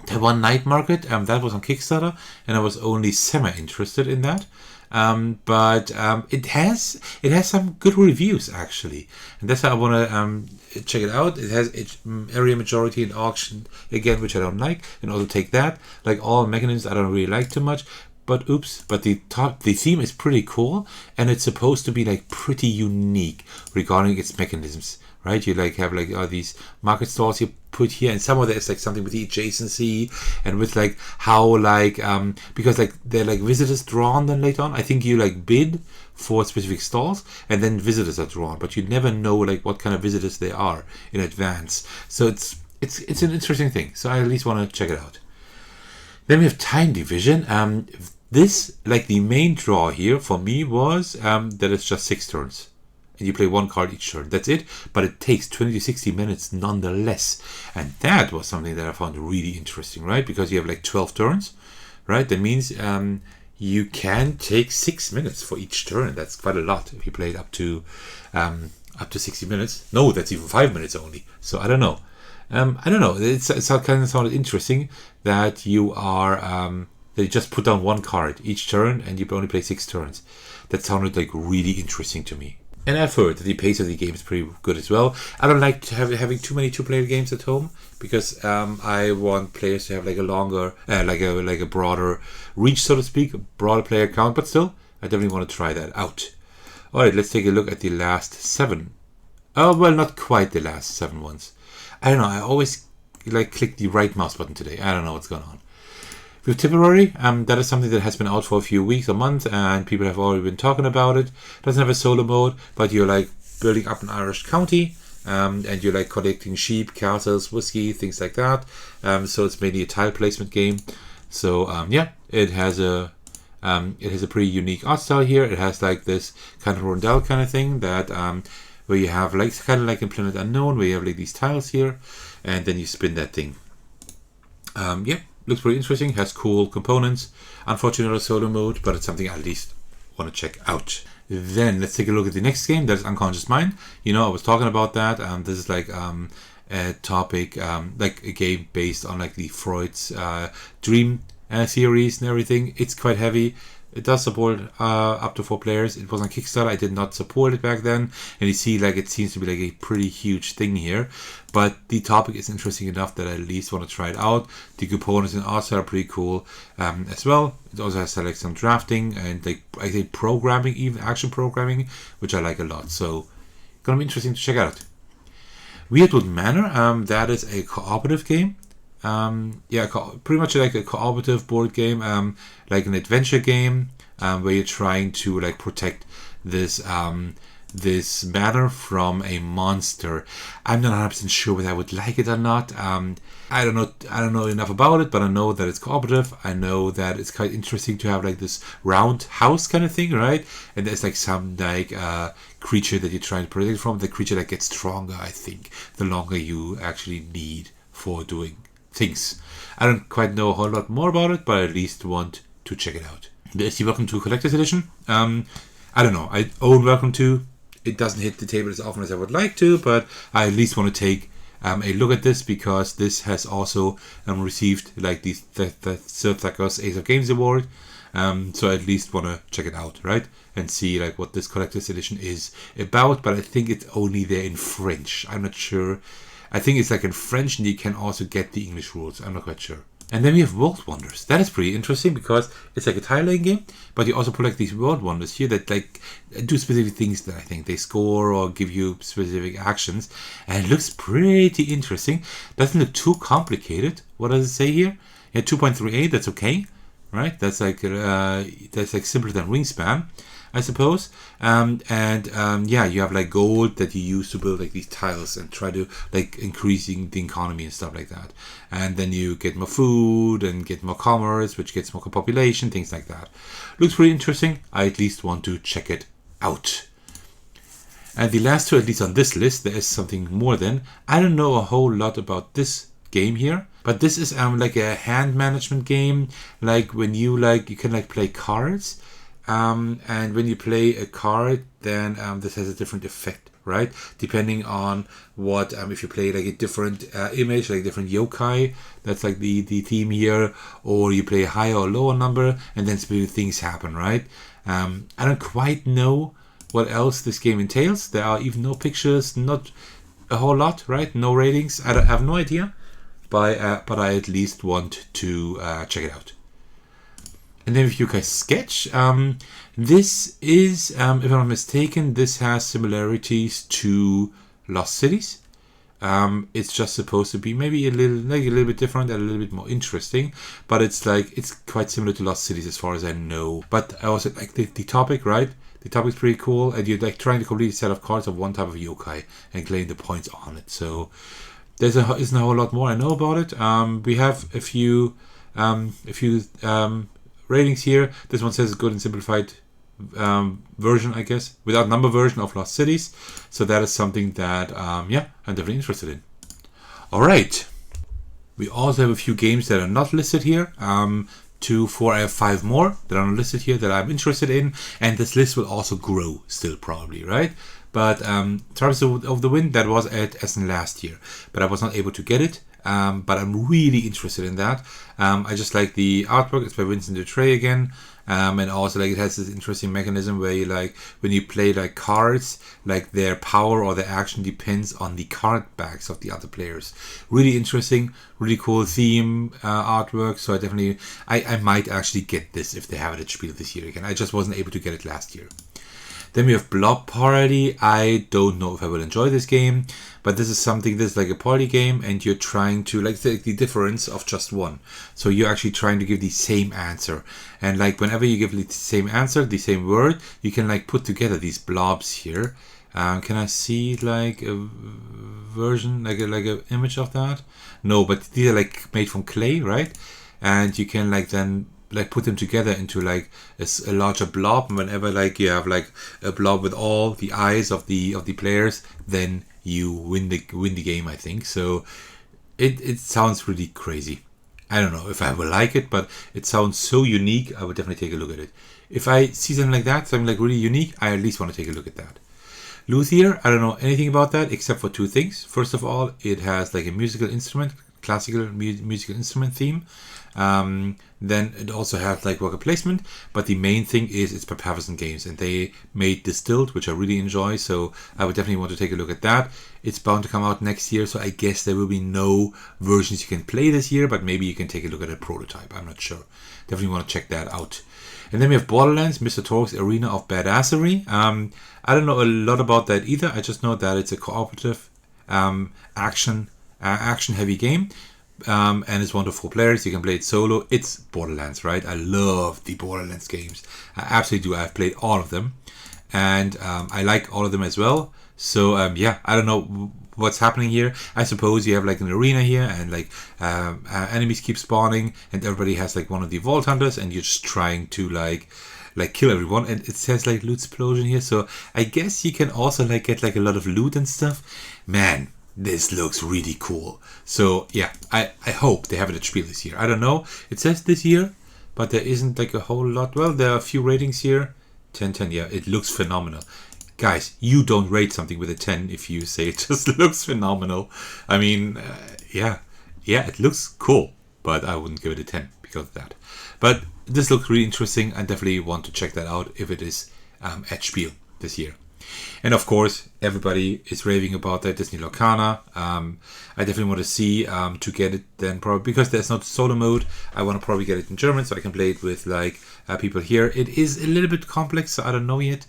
Taiwan Night Market, that was on Kickstarter, and I was only semi-interested in that. But it has some good reviews actually, and that's why I want to check it out. It has area majority and auction again, which I don't like, and also take that. Like all mechanisms, I don't really like too much. But the theme is pretty cool, and it's supposed to be like pretty unique regarding its mechanisms, right? You like have like these market stalls you put here, and some of it is like something with the adjacency and with like how like because like they're like visitors drawn then later on. I think you like bid for specific stalls, and then visitors are drawn, but you never know like what kind of visitors they are in advance. So it's an interesting thing. So I at least want to check it out. Then we have Time Division. This, like the main draw here for me was that it's just 6 turns. And you play 1 card each turn. That's it. But it takes 20 to 60 minutes nonetheless. And that was something that I found really interesting, right? Because you have like 12 turns, right? That means you can take 6 minutes for each turn. That's quite a lot if you play it up to 60 minutes. No, that's even 5 minutes only. So I don't know. I don't know. It's kind of sounded interesting that you are that you just put down 1 card each turn and you only play 6 turns. That sounded like really interesting to me. And I've heard that the pace of the game is pretty good as well. I don't like to having too many two-player games at home because I want players to have like a longer, like a broader reach, so to speak, a broader player count. But still, I definitely want to try that out. All right, let's take a look at the last 7. Oh well, not quite the last 7 ones. I don't know. I always like click the right mouse button today. I don't know what's going on. With Tipperary, that is something that has been out for a few weeks or months, and people have already been talking about it. Doesn't have a solo mode, but you're like building up an Irish county, and you're like collecting sheep, castles, whiskey, things like that. So it's mainly a tile placement game. So yeah, it has a pretty unique art style here. It has like this kind of rondel kind of thing that where you have like kind of like in Planet Unknown, where you have like these tiles here, and then you spin that thing. Yeah. Looks pretty interesting, has cool components. Unfortunately not a solo mode, but it's something I at least want to check out. Then let's take a look at the next game, that is Unconscious Mind. You know, I was talking about that. This is like a topic, like a game based on like the Freud's dream series and everything. It's quite heavy. It does support up to 4 players. It was on Kickstarter. I did not support it back then. And you see, like, it seems to be like a pretty huge thing here. But the topic is interesting enough that I at least want to try it out. The components and arts are pretty cool as well. It also has like some drafting and like I think programming, even action programming, which I like a lot. So, gonna be interesting to check out. Weirdwood Manor. That is a cooperative game. Yeah, pretty much like a cooperative board game, like an adventure game, where you're trying to like protect this this manor from a monster. I'm not 100% sure whether I would like it or not. I don't know enough about it, but I know that it's cooperative. I know that it's quite interesting to have like this round house kind of thing, right? And there's like some like creature that you're trying to protect from. The creature that gets stronger, I think, the longer you actually need for doing things. I don't quite know a whole lot more about it, but I at least want to check it out. There's the Welcome to Collector's Edition. I don't know. I own Welcome to. It doesn't hit the table as often as I would like to, but I at least want to take a look at this because this has also received like the Third Ace of Games Award. So I at least want to check it out, right? And see like what this Collector's Edition is about, but I think it's only there in French. I'm not sure. I think it's like in French and you can also get the English rules. I'm not quite sure. And then we have World Wonders. That is pretty interesting because it's like a tile laying game, but you also put like these World Wonders here that like do specific things that I think they score or give you specific actions. And it looks pretty interesting. Doesn't look too complicated. What does it say here? Yeah, 2.38, that's okay. Right? That's like simpler than Wingspan, I suppose. Yeah, you have like gold that you use to build like these tiles and try to like increasing the economy and stuff like that. And then you get more food and get more commerce, which gets more population, things like that. Looks pretty interesting. I at least want to check it out. And the last two, at least on this list, there is something more than. I don't know a whole lot about this game here, but this is like a hand management game. Like when you can like play cards. And when you play a card, then this has a different effect, right? Depending on what, if you play like a different image, like different yokai, that's like the theme here, or you play a higher or lower number, and then specific things happen, right? I don't quite know what else this game entails. There are even no pictures, not a whole lot, right? No ratings. I have no idea, but I at least want to check it out. And then if you guys sketch, this is, if I'm not mistaken, this has similarities to Lost Cities. It's just supposed to be maybe a little bit different and a little bit more interesting, but it's quite similar to Lost Cities as far as I know. But I also like the topic, right? The topic's pretty cool, and you're like trying to complete a set of cards of one type of yokai and claim the points on it. So isn't a whole lot more I know about it. We have a few ratings here. This one says good and simplified version, I guess, without number version of Lost Cities. So that is something that yeah, I'm definitely interested in. All right, we also have a few games that are not listed here. I have 5 more that are not listed here that I'm interested in, and this list will also grow still probably, right? But Travis of the Wind, that was at Essen last year, but I was not able to get it. But I'm really interested in that. I just like the artwork. It's by Vincent Dutray again. And also like it has this interesting mechanism where you like when you play like cards, like their power or their action depends on the card backs of the other players. Really interesting, really cool theme, artwork. So I might actually get this if they have it at Spiel this year again. I just wasn't able to get it last year. Then we have Blob Party. I don't know if I will enjoy this game, but this is like a party game, and you're trying to like the difference of just one. So you're actually trying to give the same answer, and like whenever you give the same answer, the same word, you can like put together these blobs here. Can I see like a version, like a image of that? No, but these are like made from clay, right? And you can like then like put them together into like a larger blob, and whenever like you have like a blob with all the eyes of the players, then you win the game, I think. So it sounds really crazy. I don't know if I will like it, but it sounds so unique. I would definitely take a look at it. If I see something like that, something like really unique, I at least want to take a look at that. Luthier, I don't know anything about that except for two things. First of all, it has like a musical instrument, classical musical instrument theme. Then it also has like worker placement, but the main thing is it's by Patterson Games, and they made Distilled, which I really enjoy, so I would definitely want to take a look at that. It's bound to come out next year, so I guess there will be no versions you can play this year, but maybe you can take a look at a prototype. I'm not sure. Definitely want to check that out. And then we have Borderlands, Mr. Torque's Arena of Badassery. I don't know a lot about that either. I just know that it's a cooperative action heavy game. And it's 1 to 4 players. You can play it solo. It's Borderlands, right? I love the Borderlands games. I absolutely do. I've played all of them, and I like all of them as well. So yeah, I don't know what's happening here. I suppose you have like an arena here, and like enemies keep spawning, and everybody has like one of the Vault Hunters, and you're just trying to like kill everyone. And it says like loot explosion here, so I guess you can also like get like a lot of loot and stuff. Man, this looks really cool. So yeah, I hope they have it at Spiel this year. I don't know. It says this year, but there isn't like a whole lot. Well, there are a few ratings here. 10/10. Yeah, it looks phenomenal. Guys, you don't rate something with a 10 if you say it just looks phenomenal. I mean, yeah, it looks cool, but I wouldn't give it a 10 because of that. But this looks really interesting. I definitely want to check that out if it is at Spiel this year. And of course, everybody is raving about that Disney Lorcana. I definitely want to see to get it then, probably because there's not solo mode. I want to probably get it in German so I can play it with like people here. It is a little bit complex, so I don't know yet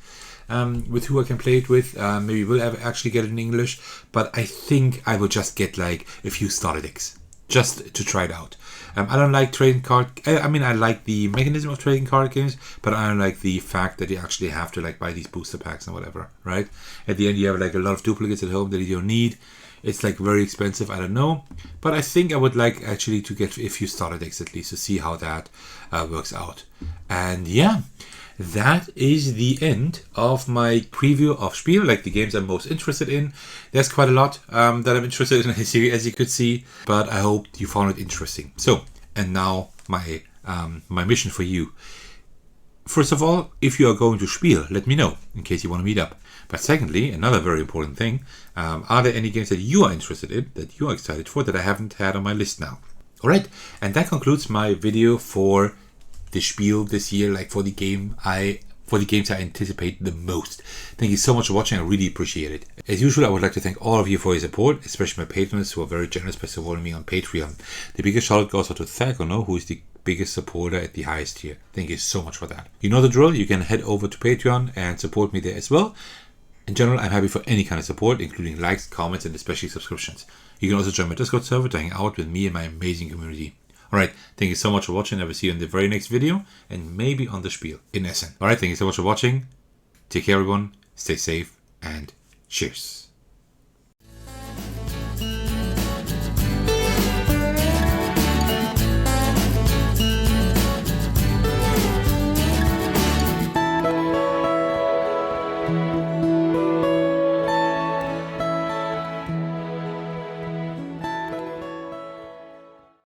with who I can play it with. Maybe we'll actually get it in English, but I think I will just get like a few starter decks just to try it out. I don't like trading card. I mean, I like the mechanism of trading card games, but I don't like the fact that you actually have to like buy these booster packs and whatever, right? At the end, you have like a lot of duplicates at home that you don't need. It's like very expensive. I don't know, but I think I would like actually to get a few starter decks at least to see how that works out. And yeah, that is the end of my preview of Spiel, like the games I'm most interested in. There's quite a lot that I'm interested in, as you could see, but I hope you found it interesting. So, and now my mission for you. First of all, if you are going to Spiel, let me know in case you want to meet up. But secondly, another very important thing, are there any games that you are interested in, that you are excited for, that I haven't had on my list now? Alright, and that concludes my video for the Spiel this year, like for the games I anticipate the most. Thank you so much for watching. I really appreciate it. As usual, I would like to thank all of you for your support, especially my patrons who are very generous by supporting me on Patreon. The biggest shout out goes out to Thagono, who is the biggest supporter at the highest tier. Thank you so much for that. You know the drill. You can head over to Patreon and support me there as well. In general, I'm happy for any kind of support, including likes, comments, and especially subscriptions. You can also join my Discord server to hang out with me and my amazing community. Alright, thank you so much for watching. I will see you in the very next video, and maybe on the Spiel in Essen. Alright, thank you so much for watching. Take care everyone, stay safe, and cheers.